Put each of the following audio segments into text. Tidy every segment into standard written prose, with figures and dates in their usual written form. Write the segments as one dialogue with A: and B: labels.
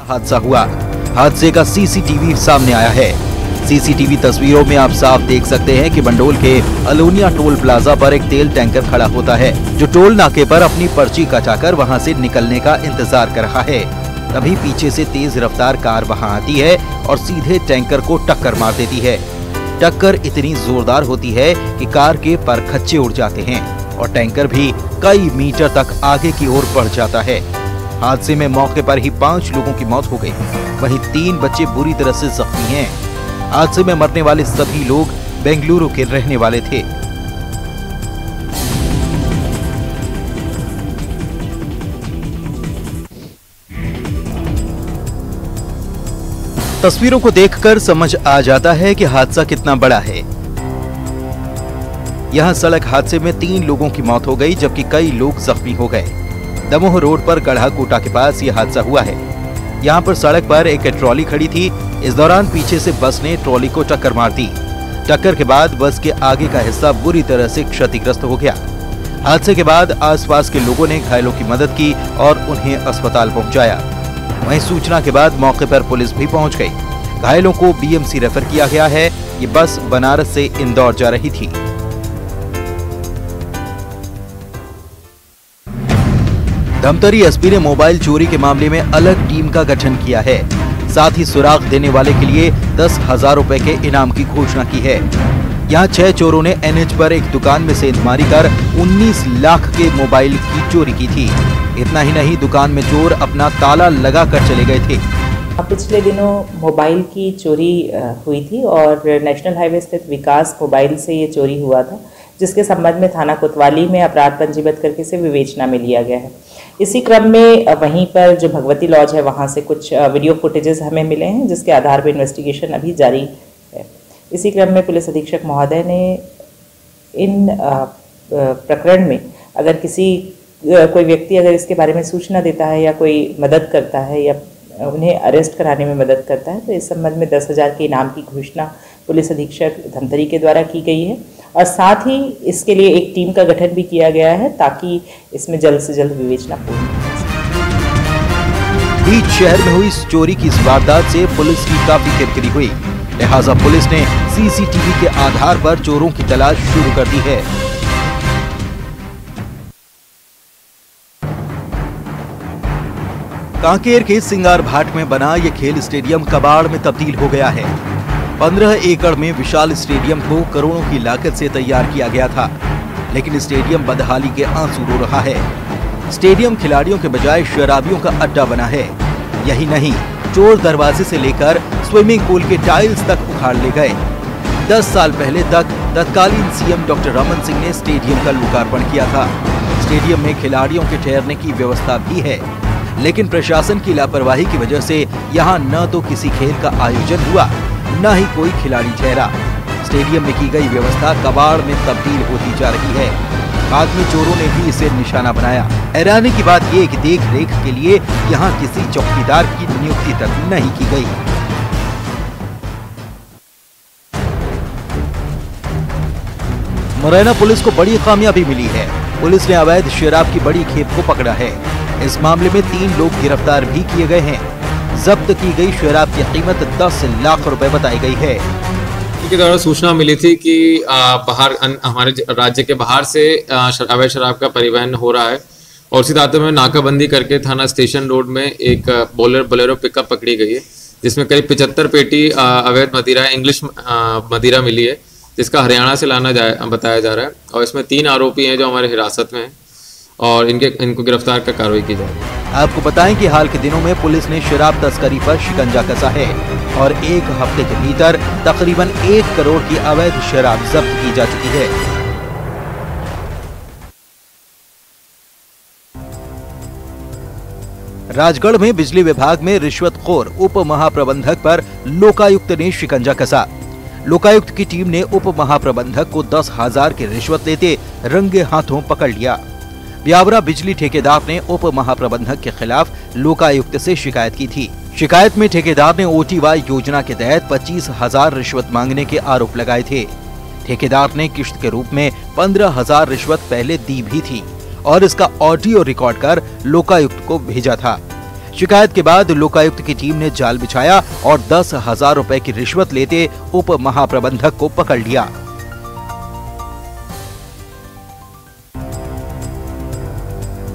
A: हादसा हुआ। हादसे का सीसीटीवी सामने आया है। सीसीटीवी तस्वीरों में आप साफ देख सकते हैं कि बंडोल के अलोनिया टोल प्लाजा पर एक तेल टैंकर खड़ा होता है, जो टोल नाके पर अपनी पर्ची कटाकर वहां से निकलने का इंतजार कर रहा है। तभी पीछे से तेज रफ्तार कार वहां आती है और सीधे टैंकर को टक्कर मार देती है। टक्कर इतनी जोरदार होती है कि कार के परखच्चे उड़ जाते हैं और टैंकर भी कई मीटर तक आगे की ओर बढ़ जाता है। हादसे में मौके पर ही 5 लोगों की मौत हो गई, वहीं 3 बच्चे बुरी तरह से जख्मी हैं। हादसे में मरने वाले सभी लोग बेंगलुरु के रहने वाले थे। तस्वीरों को देखकर समझ आ जाता है कि हादसा कितना बड़ा है। यहां सड़क हादसे में 3 लोगों की मौत हो गई, जबकि कई लोग जख्मी हो गए। दमोह रोड पर गढ़ा कोटा के पास यह हादसा हुआ है। यहाँ पर सड़क पर एक ट्रॉली खड़ी थी। इस दौरान पीछे से बस ने ट्रॉली को टक्कर मार दी। टक्कर के बाद बस के आगे का हिस्सा बुरी तरह से क्षतिग्रस्त हो गया। हादसे के बाद आसपास के लोगों ने घायलों की मदद की और उन्हें अस्पताल पहुंचाया। वहीं सूचना के बाद मौके पर पुलिस भी पहुंच गई। घायलों को बीएमसी रेफर किया गया है। ये बस बनारस से इंदौर जा रही थी। धमतरी एसपी ने मोबाइल चोरी के मामले में अलग टीम का गठन किया है। साथ ही सुराग देने वाले के लिए 10,000 रुपए के इनाम की घोषणा की है। यहाँ 6 चोरों ने एनएच पर एक दुकान में सेंधमारी कर 19 लाख के मोबाइल की चोरी की थी। इतना ही नहीं, दुकान में चोर अपना ताला लगा कर चले गए थे।
B: पिछले दिनों मोबाइल की चोरी हुई थी और नेशनल हाईवे स्थित विकास मोबाइल से ये चोरी हुआ था, जिसके संबंध में थाना कोतवाली में अपराध पंजीबद्ध करके इसे विवेचना में लिया गया है। इसी क्रम में वहीं पर जो भगवती लॉज है, वहां से कुछ वीडियो फुटेजेस हमें मिले हैं, जिसके आधार पर इन्वेस्टिगेशन अभी जारी है। इसी क्रम में पुलिस अधीक्षक महोदय ने इन प्रकरण में अगर कोई व्यक्ति अगर इसके बारे में सूचना देता है या कोई मदद करता है या उन्हें अरेस्ट कराने में मदद करता है, तो इस संबंध में 10,000 के इनाम की घोषणा पुलिस अधीक्षक धमतरी के द्वारा की गई है। और साथ ही इसके लिए एक टीम का गठन भी किया गया है, ताकि इसमें जल्द से जल्द विवेचना पूर्ण हो सके।
A: बीच शहर में हुई इस चोरी की इस वारदात से पुलिस की काफी किरकिरी हुई। लिहाजा पुलिस ने सीसीटीवी के आधार पर चोरों की तलाश शुरू कर दी है। कांकेर के सिंगार भाट में बना ये खेल स्टेडियम कबाड़ में तब्दील हो गया है। 15 एकड़ में विशाल स्टेडियम को करोड़ों की लागत से तैयार किया गया था, लेकिन स्टेडियम बदहाली के आंसू रो रहा है। स्टेडियम खिलाड़ियों के बजाय शराबियों का अड्डा बना है। यही नहीं, चोर दरवाजे से लेकर स्विमिंग पूल के टाइल्स तक उखाड़ ले गए। 10 साल पहले तक तत्कालीन सीएम डॉक्टर रमन सिंह ने स्टेडियम का लोकार्पण किया था। स्टेडियम में खिलाड़ियों के ठहरने की व्यवस्था भी है, लेकिन प्रशासन की लापरवाही की वजह से यहाँ न तो किसी खेल का आयोजन हुआ, न ही कोई खिलाड़ी ठहरा। स्टेडियम में की गई व्यवस्था कबाड़ में तब्दील होती जा रही है। बाद में चोरों ने भी इसे निशाना बनाया। हैरानी की बात यह कि देख रेख के लिए यहाँ किसी चौकीदार की नियुक्ति तक नहीं की गई। मुरैना पुलिस को बड़ी कामयाबी मिली है। पुलिस ने अवैध शराब की बड़ी खेप को पकड़ा है। इस मामले में 3 लोग गिरफ्तार भी किए गए हैं। जब्त की गई शराब की कीमत 10 लाख रुपए बताई गई है।
C: के द्वारा सूचना मिली थी कि बाहर हमारे राज्य के बाहर से अवैध शराब का परिवहन हो रहा है, और उसी दायित्व में नाकाबंदी करके थाना स्टेशन रोड में एक बोलेरो पिकअप पकड़ी गई है, जिसमें करीब 75 पेटी अवैध मदिरा इंग्लिश मदिरा मिली है, जिसका हरियाणा से बताया जा रहा है। और इसमें 3 आरोपी हैं जो हमारे हिरासत में हैं और इनको गिरफ्तार कर कार्रवाई की जाएगी।
A: आपको बताएं कि हाल के दिनों में पुलिस ने शराब तस्करी पर शिकंजा कसा है और 1 हफ्ते के भीतर तकरीबन 1 करोड़ की अवैध शराब जब्त की जा चुकी है। राजगढ़ में बिजली विभाग में रिश्वतखोर उप महाप्रबंधक पर लोकायुक्त ने शिकंजा कसा। लोकायुक्त की टीम ने उप महाप्रबंधक को 10,000 की रिश्वत लेते रंगे हाथों पकड़ लिया। ब्यावरा बिजली ठेकेदार ने उप महाप्रबंधक के खिलाफ लोकायुक्त से शिकायत की थी। शिकायत में ठेकेदार ने OTY योजना के तहत 25,000 रिश्वत मांगने के आरोप लगाए थे। ठेकेदार ने किश्त के रूप में 15,000 रिश्वत पहले दी भी थी और इसका ऑडियो रिकॉर्ड कर लोकायुक्त को भेजा था। शिकायत के बाद लोकायुक्त की टीम ने जाल बिछाया और 10,000 रुपए की रिश्वत लेते उप महाप्रबंधक को पकड़ लिया।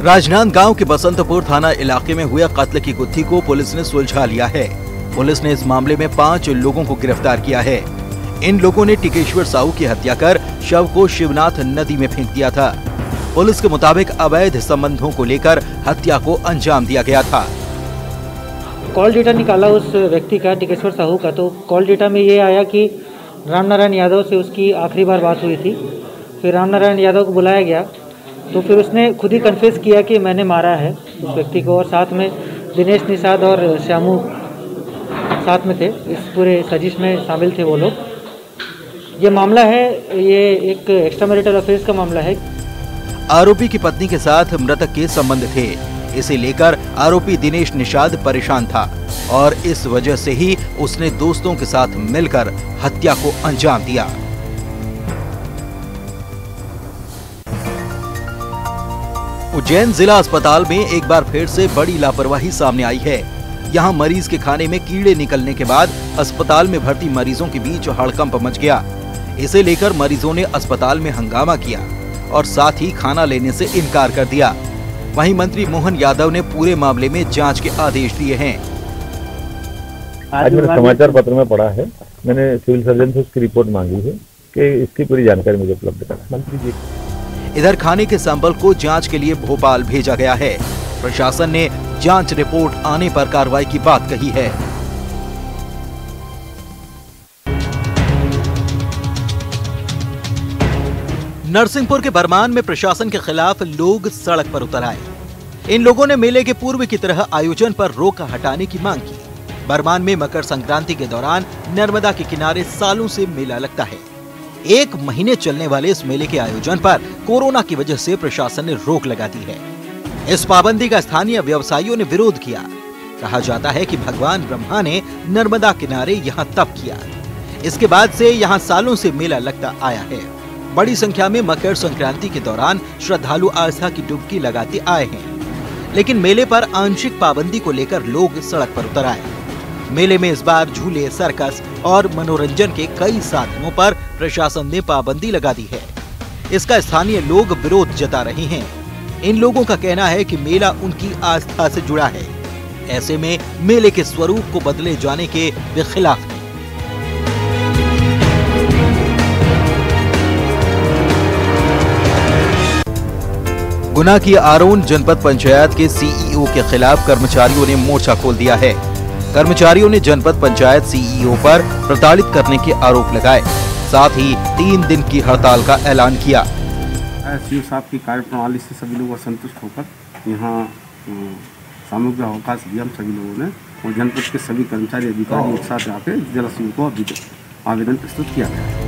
A: राजनांदगांव के बसंतपुर थाना इलाके में हुए कत्ल की गुत्थी को पुलिस ने सुलझा लिया है। पुलिस ने इस मामले में 5 लोगों को गिरफ्तार किया है। इन लोगों ने टिकेश्वर साहू की हत्या कर शव को शिवनाथ नदी में फेंक दिया था। पुलिस के मुताबिक अवैध संबंधों को लेकर हत्या को अंजाम दिया गया था।
D: कॉल डेटा निकाला उस व्यक्ति का, टिकेश्वर साहू का, तो कॉल डेटा में ये आया कि रामनारायण यादव से उसकी आखिरी बार बात हुई थी। फिर रामनारायण यादव को बुलाया गया तो फिर उसने खुद ही कन्फेस किया कि मैंने मारा है उस व्यक्ति को, और साथ में दिनेश निषाद और श्यामू साथ में थे, इस पूरे साजिश में शामिल थे वो लोग। ये मामला है, ये एक एक्स्ट्रा मैरिटल अफेयर्स का मामला है।
A: आरोपी की पत्नी के साथ मृतक के संबंध थे, इसे लेकर आरोपी दिनेश निषाद परेशान था और इस वजह से ही उसने दोस्तों के साथ मिलकर हत्या को अंजाम दिया। उज्जैन जिला अस्पताल में एक बार फिर से बड़ी लापरवाही सामने आई है। यहाँ मरीज के खाने में कीड़े निकलने के बाद अस्पताल में भर्ती मरीजों के बीच हड़कंप मच गया। इसे लेकर मरीजों ने अस्पताल में हंगामा किया और साथ ही खाना लेने से इनकार कर दिया। वहीं मंत्री मोहन यादव ने पूरे मामले में जांच के आदेश दिए हैं।
E: आज मैंने समाचार पत्र में पढ़ा है, मैंने सिविल सर्जन से उसकी रिपोर्ट मांगी है कि इसकी पूरी जानकारी मुझे उपलब्ध करें। मंत्री जी,
A: इधर खाने के सैंपल को जांच के लिए भोपाल भेजा गया है। प्रशासन ने जांच रिपोर्ट आने पर कार्रवाई की बात कही है। नरसिंहपुर के बरमान में प्रशासन के खिलाफ लोग सड़क पर उतर आए। इन लोगों ने मेले के पूर्व की तरह आयोजन पर रोक हटाने की मांग की। बरमान में मकर संक्रांति के दौरान नर्मदा के किनारे सालों से मेला लगता है। 1 महीने चलने वाले इस मेले के आयोजन पर कोरोना की वजह से प्रशासन ने रोक लगा दी है। इस पाबंदी का स्थानीय व्यवसायियों ने विरोध किया। कहा जाता है कि भगवान ब्रह्मा ने नर्मदा किनारे यहाँ तप किया। इसके बाद से यहाँ सालों से मेला लगता आया है। बड़ी संख्या में मकर संक्रांति के दौरान श्रद्धालु आस्था की डुबकी लगाते आए हैं, लेकिन मेले पर आंशिक पाबंदी को लेकर लोग सड़क पर उतर आए। मेले में इस बार झूले, सर्कस और मनोरंजन के कई साधनों पर प्रशासन ने पाबंदी लगा दी है। इसका स्थानीय लोग विरोध जता रहे हैं। इन लोगों का कहना है कि मेला उनकी आस्था से जुड़ा है। ऐसे में मेले के स्वरूप को बदले जाने के वे खिलाफ हैं। गुना की आरोन जनपद पंचायत के सीईओ के खिलाफ कर्मचारियों ने मोर्चा खोल दिया है। कर्मचारियों ने जनपद पंचायत सीईओ पर प्रताड़ित करने के आरोप लगाए, साथ ही 3 दिन की हड़ताल का ऐलान किया।
F: सीईओ साहब की कार्यप्रणाली से सभी लोग असंतुष्ट होकर यहाँ सामूहिक अवकाश दिया हम सभी लोगों ने, और जनपद के सभी कर्मचारी अधिकारी एक साथ आकर जिला सीईओ को आवेदन प्रस्तुत किया गया।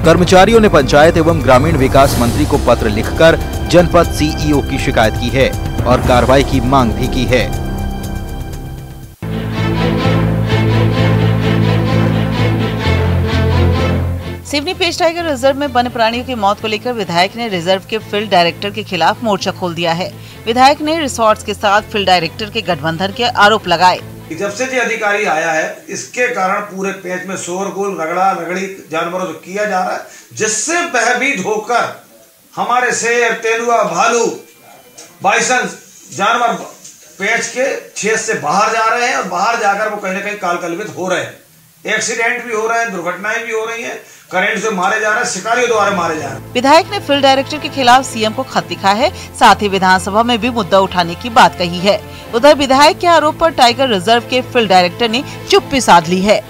A: कर्मचारियों ने पंचायत एवं ग्रामीण विकास मंत्री को पत्र लिखकर जनपद सीईओ की शिकायत की है और कार्रवाई की मांग भी की है।
G: सिवनी पेश टाइगर रिजर्व में वन्य प्राणियों की मौत को लेकर विधायक ने रिजर्व के फील्ड डायरेक्टर के खिलाफ मोर्चा खोल दिया है। विधायक ने रिसोर्ट्स के साथ फील्ड डायरेक्टर के गठबंधन के आरोप लगाए।
H: जब से ये अधिकारी आया है, इसके कारण पूरे पेज में शोरगुल, रगड़ा रगड़ी जानवरों से किया जा रहा है, जिससे भयभीत होकर हमारे शेर, तेंदुआ, भालू, बाइसन जानवर पेज के क्षेत्र से बाहर जा रहे हैं और बाहर जाकर वो कहीं न कहीं काल कलवित हो रहे हैं। एक्सीडेंट भी हो रहे हैं, दुर्घटनाएं भी हो रही हैं, करंट से मारे जा रहे हैं, शिकारियों द्वारा मारे जा रहे हैं।
G: विधायक ने फील्ड डायरेक्टर के खिलाफ सीएम को खत लिखा है, साथ ही विधानसभा में भी मुद्दा उठाने की बात कही है। उधर विधायक के आरोप पर टाइगर रिजर्व के फील्ड डायरेक्टर ने चुप्पी साध ली है।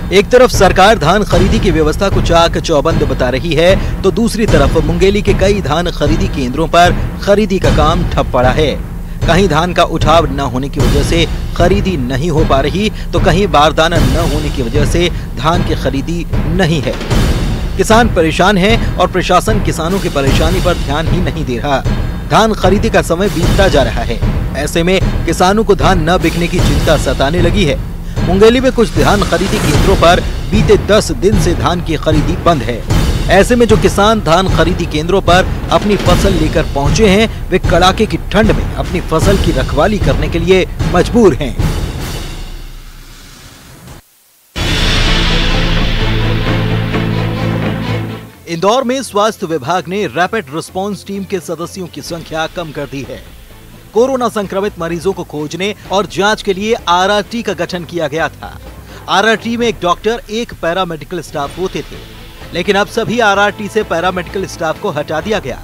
A: एक तरफ सरकार धान खरीदी की व्यवस्था को चाक चौबंद बता रही है, तो दूसरी तरफ मुंगेली के कई धान खरीदी केंद्रों पर खरीदी का काम ठप पड़ा है। कहीं धान का उठाव न होने की वजह से खरीदी नहीं हो पा रही, तो कहीं बारदाना न होने की वजह से धान की खरीदी नहीं है। किसान परेशान हैं और प्रशासन किसानों की परेशानी पर ध्यान ही नहीं दे रहा। धान खरीदी का समय बीतता जा रहा है, ऐसे में किसानों को धान न बिकने की चिंता सताने लगी है। मुंगेली में कुछ धान खरीदी केंद्रों पर बीते 10 दिन से धान की खरीदी बंद है। ऐसे में जो किसान धान खरीदी केंद्रों पर अपनी फसल लेकर पहुंचे हैं, वे कड़ाके की ठंड में अपनी फसल की रखवाली करने के लिए मजबूर हैं। इंदौर में स्वास्थ्य विभाग ने रैपिड रिस्पांस टीम के सदस्यों की संख्या कम कर दी है। कोरोना संक्रमित मरीजों को खोजने और जांच के लिए आरआरटी का गठन किया गया था। आरआरटी में एक डॉक्टर, एक पैरामेडिकल स्टाफ होते थे, लेकिन अब सभी आरआरटी से पैरामेडिकल स्टाफ को हटा दिया गया।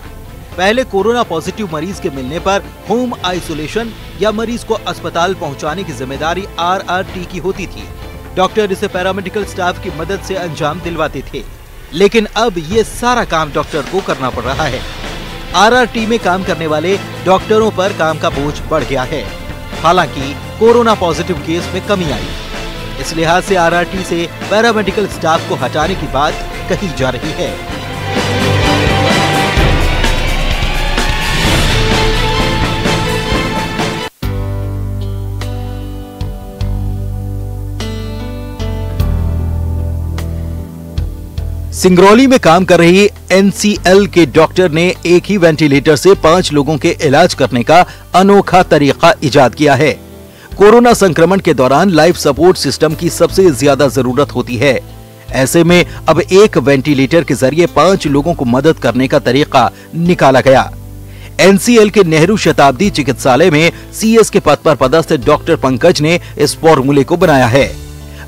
A: पहले कोरोना पॉजिटिव मरीज के मिलने पर होम आइसोलेशन या मरीज को अस्पताल पहुंचाने की जिम्मेदारी आरआरटी की होती थी। डॉक्टर इसे पैरामेडिकल स्टाफ की मदद से अंजाम दिलवाते थे, लेकिन अब ये सारा काम डॉक्टर को करना पड़ रहा है। आरआरटी में काम करने वाले डॉक्टरों पर काम का बोझ बढ़ गया है। हालांकि कोरोना पॉजिटिव केस में कमी आई, इस लिहाज से आरआरटी से पैरामेडिकल स्टाफ को हटाने की बात कही जा रही है। सिंगरौली में काम कर रही एनसीएल के डॉक्टर ने एक ही वेंटिलेटर से 5 लोगों के इलाज करने का अनोखा तरीका इजाद किया है। कोरोना संक्रमण के दौरान लाइफ सपोर्ट सिस्टम की सबसे ज्यादा जरूरत होती है। ऐसे में अब एक वेंटिलेटर के जरिए 5 लोगों को मदद करने का तरीका निकाला गया। एनसीएल के नेहरू शताब्दी चिकित्सालय में सीएस के पद पर पदस्थ डॉक्टर पंकज ने इस फॉर्मूले को बनाया है।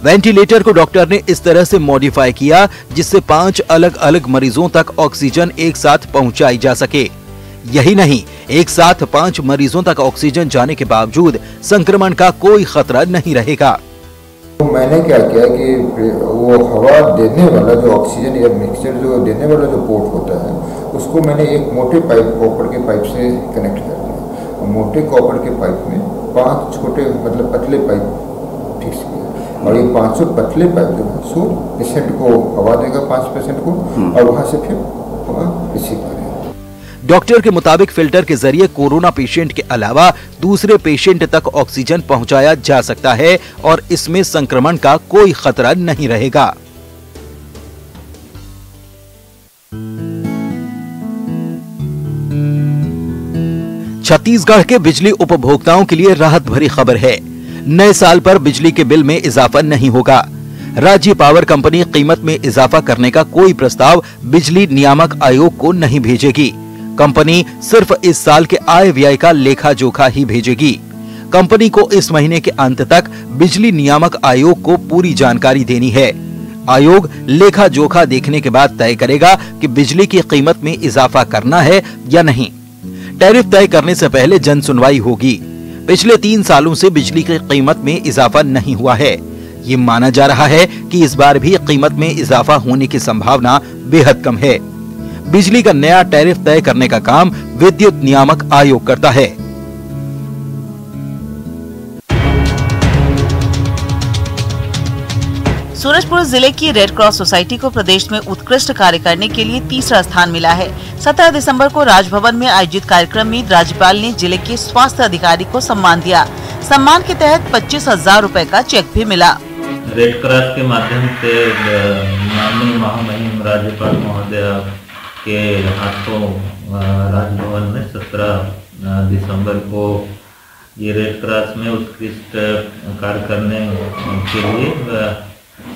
A: वेंटिलेटर को डॉक्टर ने इस तरह से मॉडिफाई किया जिससे 5 अलग अलग मरीजों तक ऑक्सीजन एक साथ पहुंचाई जा सके। यही नहीं, एक साथ 5 मरीजों तक ऑक्सीजन जाने के बावजूद संक्रमण का कोई खतरा नहीं रहेगा।
I: तो मैंने क्या किया कि वो हवा देने वाला जो ऑक्सीजन या मिक्सचर जो देने वाला जो पोर्ट होता है, उसको मैंने एक मोटे पाइप, कॉपर के पाइप से कनेक्ट कर दिया। मोटे कॉपर के पाइप में 5 छोटे मतलब पतले पाइप फिक्स किया, और ये 500 पतले पाइप जो है सो पेशेंट को हवा देगा 5% को, और वहां से फिर हवा रिसीव करेगा।
A: डॉक्टर के मुताबिक फिल्टर के जरिए कोरोना पेशेंट के अलावा दूसरे पेशेंट तक ऑक्सीजन पहुंचाया जा सकता है और इसमें संक्रमण का कोई खतरा नहीं रहेगा। छत्तीसगढ़ के बिजली उपभोक्ताओं के लिए राहत भरी खबर है। नए साल पर बिजली के बिल में इजाफा नहीं होगा। राज्य पावर कंपनी कीमत में इजाफा करने का कोई प्रस्ताव बिजली नियामक आयोग को नहीं भेजेगी। कंपनी सिर्फ इस साल के आय व्यय का लेखा जोखा ही भेजेगी। कंपनी को इस महीने के अंत तक बिजली नियामक आयोग को पूरी जानकारी देनी है। आयोग लेखा जोखा देखने के बाद तय करेगा कि बिजली की कीमत में इजाफा करना है या नहीं। टैरिफ तय करने से पहले जन सुनवाई होगी। पिछले 3 सालों से बिजली की कीमत में इजाफा नहीं हुआ है। ये माना जा रहा है कि इस बार भी कीमत में इजाफा होने की संभावना बेहद कम है। बिजली का नया टैरिफ तय करने का काम विद्युत नियामक आयोग करता है।
G: सूरजपुर जिले की रेड क्रॉस सोसाइटी को प्रदेश में उत्कृष्ट कार्य करने के लिए 3रा स्थान मिला है। 17 दिसंबर को राजभवन में आयोजित कार्यक्रम में राज्यपाल ने जिले के स्वास्थ्य अधिकारी को सम्मान दिया। सम्मान के तहत 25,000 रुपए का चेक भी मिला।
J: रेड क्रॉस के माध्यम से माननीय महामहिम राज्यपाल महोदय के हाथों राजभवन में 17 दिसंबर को ये रेड क्रॉस में उत्कृष्ट कार्य करने के लिए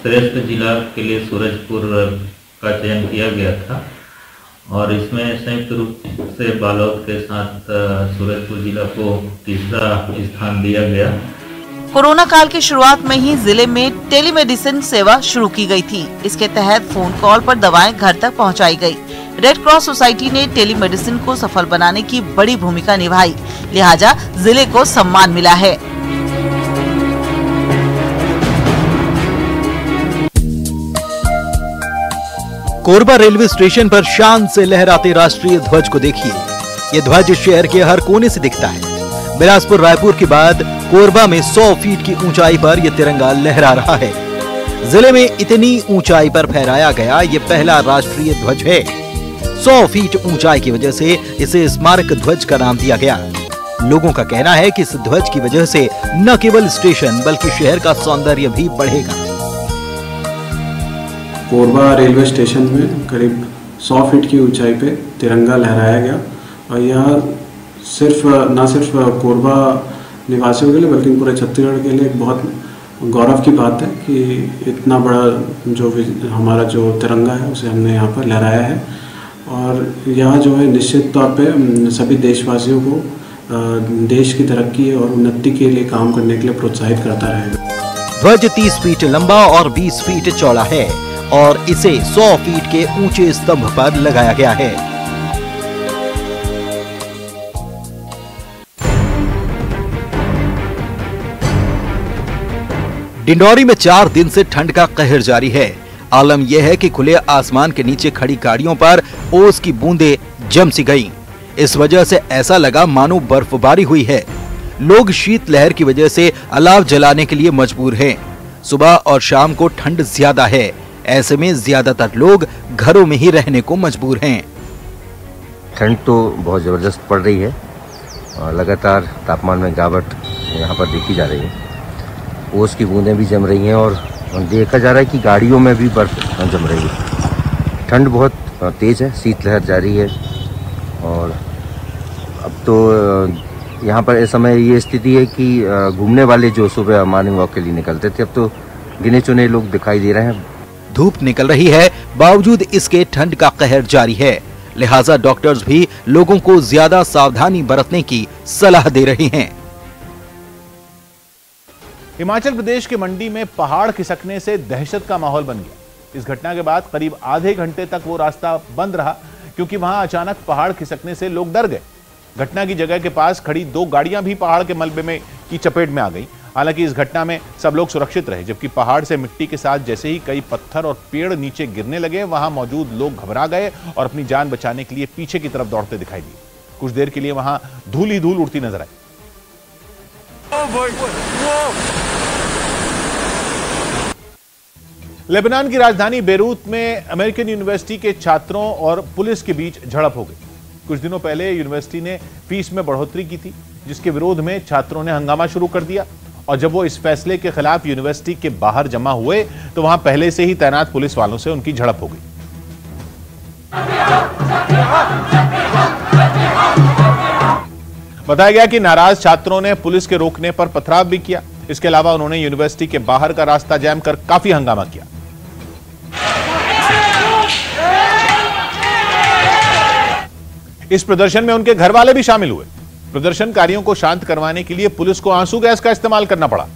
J: श्रेष्ठ जिला के लिए सूरजपुर का चयन किया गया था, और इसमें संयुक्त रूप से बालोद के साथ सूरजपुर जिला को 3रा स्थान दिया गया।
G: कोरोना काल की शुरुआत में ही जिले में टेलीमेडिसिन सेवा शुरू की गई थी। इसके तहत फोन कॉल पर दवाएं घर तक पहुंचाई गई। रेड क्रॉस सोसाइटी ने टेलीमेडिसिन को सफल बनाने की बड़ी भूमिका निभाई, लिहाजा जिले को सम्मान मिला है।
A: कोरबा रेलवे स्टेशन पर शान से लहराते राष्ट्रीय ध्वज को देखिए। ये ध्वज शहर के हर कोने से दिखता है। बिलासपुर रायपुर के बाद कोरबा में 100 फीट की ऊंचाई पर यह तिरंगा लहरा रहा है। जिले में इतनी ऊंचाई पर फहराया गया ये पहला राष्ट्रीय ध्वज है। 100 फीट ऊंचाई की वजह से इसे स्मारक ध्वज का नाम दिया गया। लोगों का कहना है कि इस ध्वज की वजह से न केवल स्टेशन बल्कि शहर का सौंदर्य भी बढ़ेगा।
K: कोरबा रेलवे स्टेशन में करीब 100 फीट की ऊंचाई पे तिरंगा लहराया गया और यह न सिर्फ कोरबा निवासियों के लिए बल्कि पूरे छत्तीसगढ़ के लिए एक बहुत गौरव की बात है कि इतना बड़ा जो हमारा जो तिरंगा है उसे हमने यहाँ पर लहराया है। और यह जो है निश्चित तौर पे सभी देशवासियों को देश की तरक्की और उन्नति के लिए काम करने के लिए प्रोत्साहित करता रहेगा।
A: ध्वज 30 फीट लंबा और 20 फीट चौड़ा है और इसे 100 फीट के ऊंचे स्तंभ पर लगाया गया है। डिंडौरी में 4 दिन से ठंड का कहर जारी है। आलम यह है कि खुले आसमान के नीचे खड़ी गाड़ियों पर ओस की बूंदें जम सी गईं। इस वजह से ऐसा लगा मानो बर्फबारी हुई है। लोग शीतलहर की वजह से अलाव जलाने के लिए मजबूर हैं। सुबह और शाम को ठंड ज्यादा है, ऐसे में ज्यादातर लोग घरों में ही रहने को मजबूर हैं।
L: ठंड तो बहुत जबरदस्त पड़ रही है और लगातार तापमान में गिरावट यहाँ पर देखी जा रही है। ओस की बूंदें भी जम रही हैं और देखा जा रहा है कि गाड़ियों में भी बर्फ जम रही है। ठंड बहुत तेज है, शीतलहर जारी है और अब तो यहाँ पर इस समय ये स्थिति है कि घूमने वाले जो सुबह मॉर्निंग वॉक के लिए निकलते थे अब तो गिने चुने लोग दिखाई दे रहे हैं।
A: धूप निकल रही है, बावजूद इसके ठंड का कहर जारी है। लिहाजा डॉक्टर्स भी लोगों को ज्यादा सावधानी बरतने की सलाह दे रहे हैं।
M: हिमाचल प्रदेश के मंडी में पहाड़ खिसकने से दहशत का माहौल बन गया। इस घटना के बाद करीब आधे घंटे तक वो रास्ता बंद रहा क्योंकि वहां अचानक पहाड़ खिसकने से लोग डर गए। घटना की जगह के पास खड़ी 2 गाड़ियां भी पहाड़ के मलबे में की चपेट में आ गई। हालांकि इस घटना में सब लोग सुरक्षित रहे, जबकि पहाड़ से मिट्टी के साथ जैसे ही कई पत्थर और पेड़ नीचे गिरने लगे, वहां मौजूद लोग घबरा गए और अपनी जान बचाने के लिए पीछे की तरफ दौड़ते दिखाई दिए। कुछ देर के लिए वहां धूल ही धूल उड़ती नजर आई। लेबनान की राजधानी बेरूत में अमेरिकन यूनिवर्सिटी के छात्रों और पुलिस के बीच झड़प हो गई। कुछ दिनों पहले यूनिवर्सिटी ने फीस में बढ़ोतरी की थी, जिसके विरोध में छात्रों ने हंगामा शुरू कर दिया और जब वो इस फैसले के खिलाफ यूनिवर्सिटी के बाहर जमा हुए तो वहां पहले से ही तैनात पुलिस वालों से उनकी झड़प हो गई। बताया गया कि नाराज छात्रों ने पुलिस के रोकने पर पथराव भी किया। इसके अलावा उन्होंने यूनिवर्सिटी के बाहर का रास्ता जैम कर काफी हंगामा किया। इस प्रदर्शन में उनके घर वाले भी शामिल हुए। प्रदर्शनकारियों को शांत करवाने के लिए पुलिस को आंसू गैस का इस्तेमाल करना पड़ा।